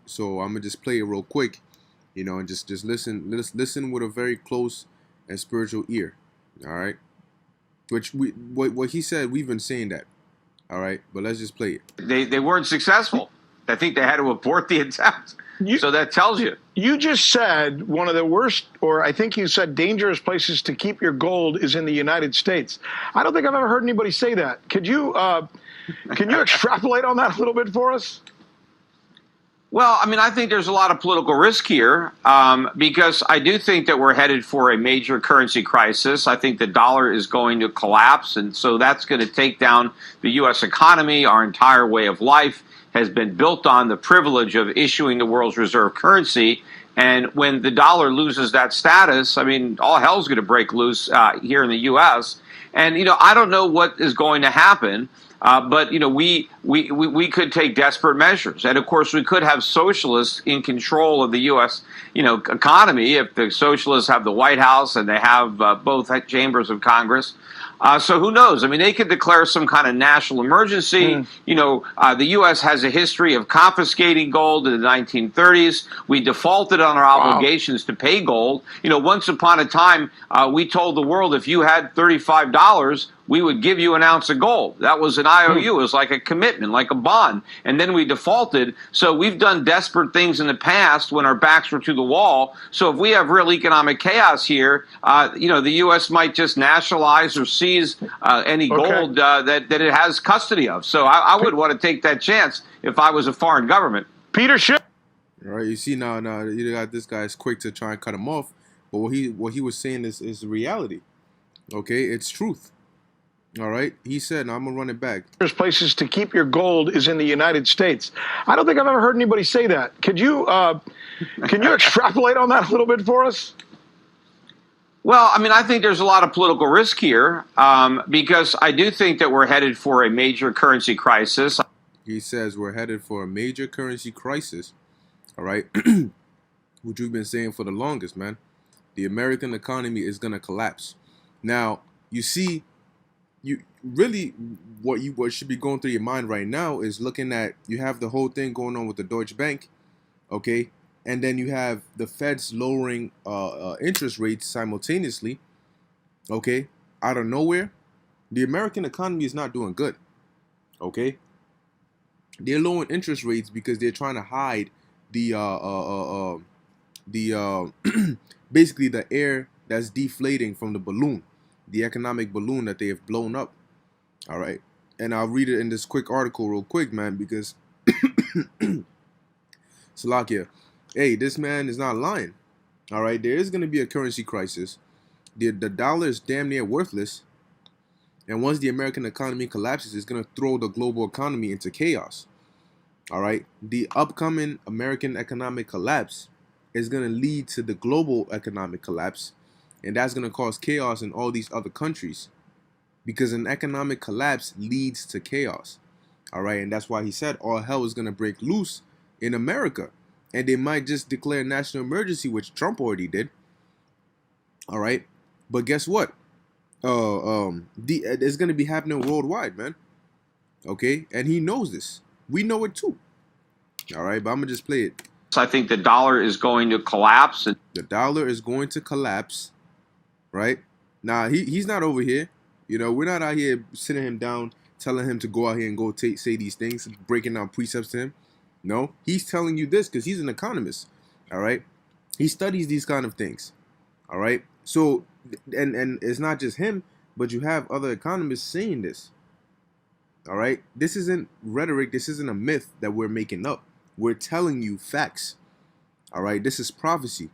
So I'm gonna just play it real quick, and just listen with a very close and spiritual ear. All right. Which what he said, we've been saying that. All right, but let's just play it. They weren't successful. I think they had to abort the attempt. So that tells you. You just said one of the worst, or I think you said dangerous places to keep your gold is in the United States. I don't think I've ever heard anybody say that. Can you extrapolate on that a little bit for us? Well, I mean, I think there's a lot of political risk here because I do think that we're headed for a major currency crisis. I think the dollar is going to collapse, and so that's going to take down the U.S. economy. Our entire way of life has been built on the privilege of issuing the world's reserve currency. And when the dollar loses that status, I mean, all hell's going to break loose here in the U.S. And, I don't know what is going to happen. But we could take desperate measures, and of course we could have socialists in control of the U.S. Economy if the socialists have the White House and they have both chambers of Congress. So who knows? I mean, they could declare some kind of national emergency. The U.S. has a history of confiscating gold in the 1930s. We defaulted on our obligations to pay gold. Once upon a time, we told the world if you had $35, we would give you an ounce of gold. That was an IOU. It was like a commitment, like a bond. And then we defaulted. So we've done desperate things in the past when our backs were to the wall. So if we have real economic chaos here, the U.S. might just nationalize or seize any gold that it has custody of. So I would want to take that chance if I was a foreign government. Peter Schiff. All right, you see now you got this guy's quick to try and cut him off, but what he was saying is reality. Okay, it's truth. All right, he said, "Now I'm gonna run it back." There's places to keep your gold is in the United States. I don't think I've ever heard anybody say that. Can you extrapolate on that a little bit for us? Well, I mean, I think there's a lot of political risk here because I do think that we're headed for a major currency crisis. He says we're headed for a major currency crisis. All right, which we've been saying for the longest, man. The American economy is gonna collapse. Now, you see, you really what should be going through your mind right now is looking at, you have the whole thing going on with the Deutsche Bank, okay, and then you have the Feds lowering interest rates simultaneously, okay, out of nowhere. The American economy is not doing good, okay. They're lowering interest rates because they're trying to hide the basically the air that's deflating from the balloon, the economic balloon that they have blown up. All right, and I'll read it in this quick article real quick, man, because Salakia, hey, this man is not lying. All right, there is going to be a currency crisis. The dollar is damn near worthless, and once the American economy collapses, it's going to throw the global economy into chaos. All right, the upcoming American economic collapse is going to lead to the global economic collapse, and that's going to cause chaos in all these other countries, because an economic collapse leads to chaos. All right, and that's why he said all hell is going to break loose in America, and they might just declare national emergency, which Trump already did. All right, but guess what? It's going to be happening worldwide, man. Okay, and he knows this. We know it too. All right, but I'm gonna just play it. I think the dollar is going to collapse. The dollar is going to collapse, right? Now, he's not over here. We're not out here sitting him down, telling him to go out here and go say these things, breaking down precepts to him. No, he's telling you this because he's an economist, all right? He studies these kind of things, all right? So, and it's not just him, but you have other economists saying this, all right? This isn't rhetoric. This isn't a myth that we're making up. We're telling you facts, all right? This is prophecy,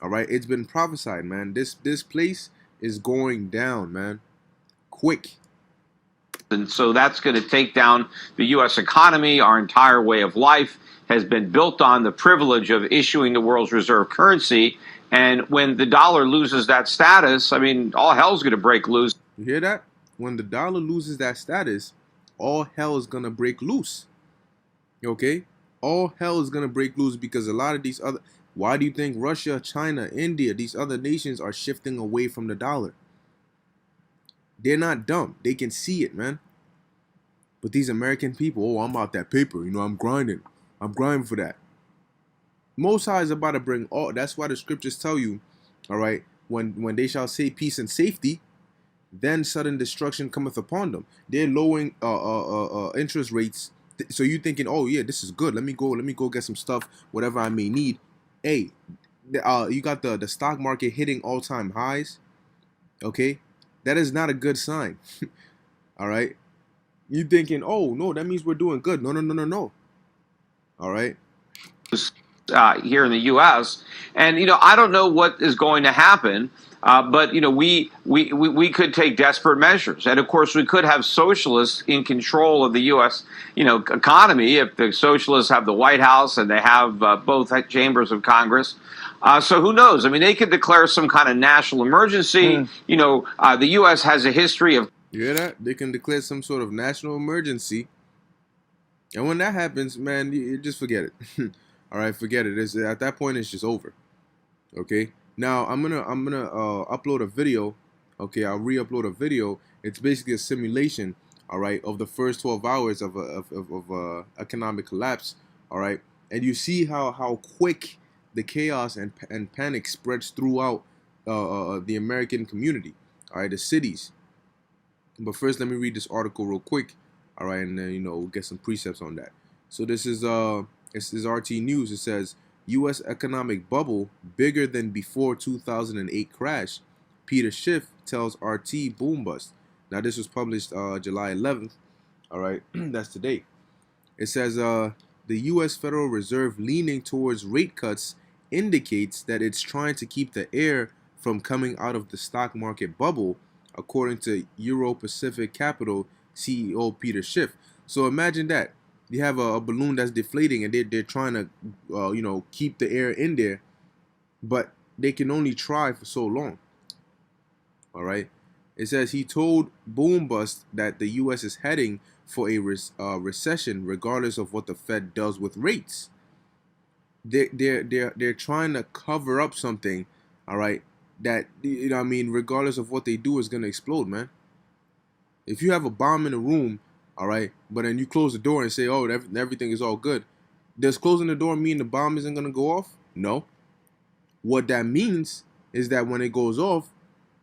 all right? It's been prophesied, man. This place is going down, man, quick. And so that's going to take down the U.S. economy. Our entire way of life has been built on the privilege of issuing the world's reserve currency. And when the dollar loses that status, I mean, all hell's going to break loose. You hear that? When the dollar loses that status, all hell is going to break loose. Okay? All hell is going to break loose because a lot of these other... Why do you think Russia, China, India, these other nations are shifting away from the dollar? They're not dumb. They can see it, man. But these American people, oh, I'm out that paper. I'm grinding. I'm grinding for that. Most High is about to bring all. That's why the scriptures tell you, all right, when they shall say peace and safety, then sudden destruction cometh upon them. They're lowering interest rates. So you thinking, oh yeah, this is good. Let me go get some stuff, whatever I may need. Hey, you got the stock market hitting all time highs. Okay, that is not a good sign. All right, you thinking, oh no, that means we're doing good. No, no, no, no, no. All right. Here in the U.S. And I don't know what is going to happen, but we could take desperate measures, and of course we could have socialists in control of the U.S. Economy if the socialists have the White House and they have both chambers of Congress. So who knows? I mean, they could declare some kind of national emergency. The U.S. has a history of. You hear that? They can declare some sort of national emergency, and when that happens, man, you just forget it. All right, forget it. At that point, it's just over. Okay. Now I'm gonna upload a video. Okay, I'll re-upload a video. It's basically a simulation. All right, of the first 12 hours of economic collapse. All right, and you see how quick the chaos and panic spreads throughout the American community. All right, the cities. But first, let me read this article real quick. All right, and then we'll get some precepts on that. So this is RT News. It says U.S. economic bubble bigger than before 2008 crash. Peter Schiff tells RT boom bust. Now this was published July 11th. All right, that's today. It says the U.S. Federal Reserve leaning towards rate cuts indicates that it's trying to keep the air from coming out of the stock market bubble, according to Euro Pacific Capital CEO Peter Schiff. So imagine that. You have a balloon that's deflating and they're trying to keep the air in there, but they can only try for so long. All right. It says he told Boom Bust that the U.S. is heading for a recession regardless of what the Fed does with rates. They're trying to cover up something, all right, that regardless of what they do is gonna explode, man. If you have a bomb in a room, all right, but then you close the door and say, oh, everything is all good, does closing the door mean the bomb isn't gonna go off? No. What that means is that when it goes off,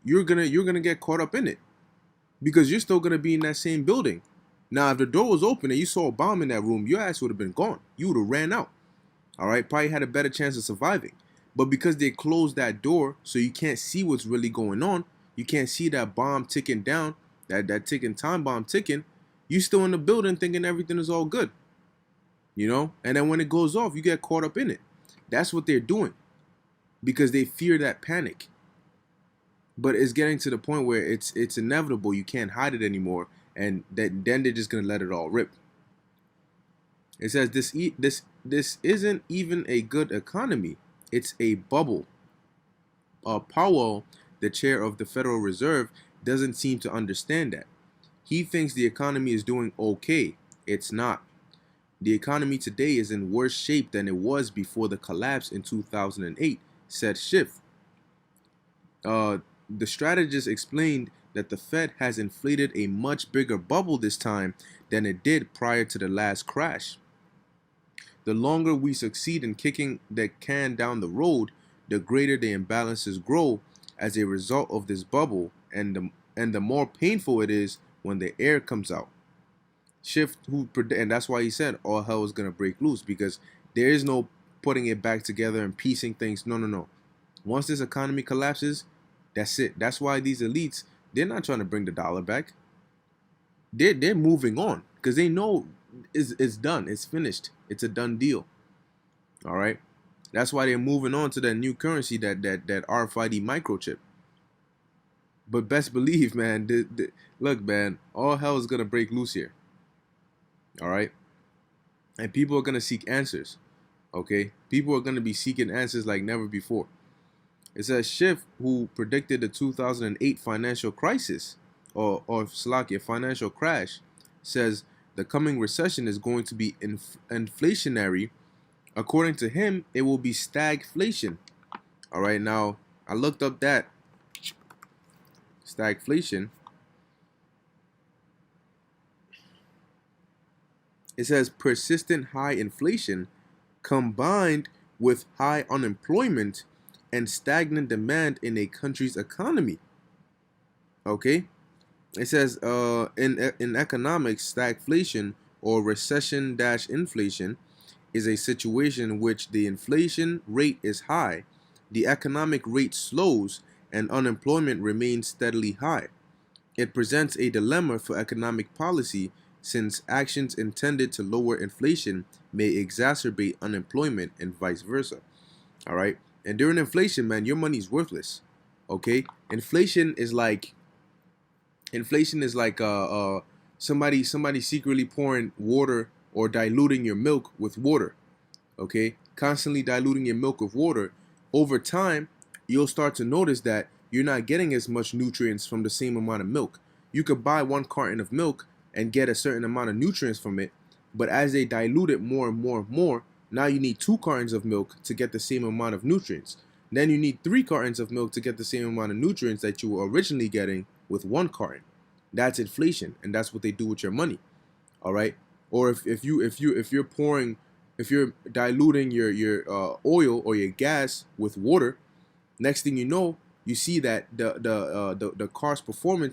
you're gonna get caught up in it because you're still gonna be in that same building. Now, if the door was open and you saw a bomb in that room, your ass would have been gone. You would have ran out. All right, probably had a better chance of surviving. But because they closed that door, so you can't see what's really going on, you can't see that bomb ticking down, that ticking time bomb ticking. You still in the building thinking everything is all good, and then when it goes off, you get caught up in it. That's what they're doing because they fear that panic. But it's getting to the point where it's inevitable. You can't hide it anymore, and then they're just gonna let it all rip. It says this isn't even a good economy. It's a bubble. Powell, the chair of the Federal Reserve, doesn't seem to understand that. He thinks the economy is doing okay. It's not. The economy today is in worse shape than it was before the collapse in 2008, said Schiff. The strategist explained that the Fed has inflated a much bigger bubble this time than it did prior to the last crash. The longer we succeed in kicking the can down the road, the greater the imbalances grow as a result of this bubble, and the more painful it is when the air comes out. Schiff, and that's why he said all hell is gonna break loose, because there is no putting it back together and piecing things. No, no, no. Once this economy collapses, that's it. That's why these elites, they're not trying to bring the dollar back. They're moving on because they know it's done. It's finished. It's a done deal. All right. That's why they're moving on to that new currency, that RFID microchip. But best believe, man, look, man, all hell is gonna break loose here. All right, and people are gonna seek answers. Okay, people are gonna be seeking answers like never before. It says Schiff, who predicted the 2008 financial crisis, or Slovakia financial crash, says the coming recession is going to be inflationary. According to him, it will be stagflation. All right, now I looked up that. Stagflation It says persistent high inflation combined with high unemployment and stagnant demand in a country's economy. Okay? It says in economics, stagflation or recession-inflation is a situation in which the inflation rate is high, the economic rate slows, and unemployment remains steadily high. It presents a dilemma for economic policy since actions intended to lower inflation may exacerbate unemployment and vice versa. All right? And during inflation, man, your money's worthless. Okay? Inflation is like somebody secretly pouring water or diluting your milk with water. Okay, constantly diluting your milk with water. Over time, you'll start to notice that you're not getting as much nutrients from the same amount of milk. You could buy 1 carton of milk and get a certain amount of nutrients from it, but as they dilute it more and more and more, now you need 2 cartons of milk to get the same amount of nutrients. Then you need 3 cartons of milk to get the same amount of nutrients that you were originally getting with 1 carton. That's inflation, and that's what they do with your money. All right. Or if you're diluting your oil or your gas with water, next thing you know, you see that the car's performance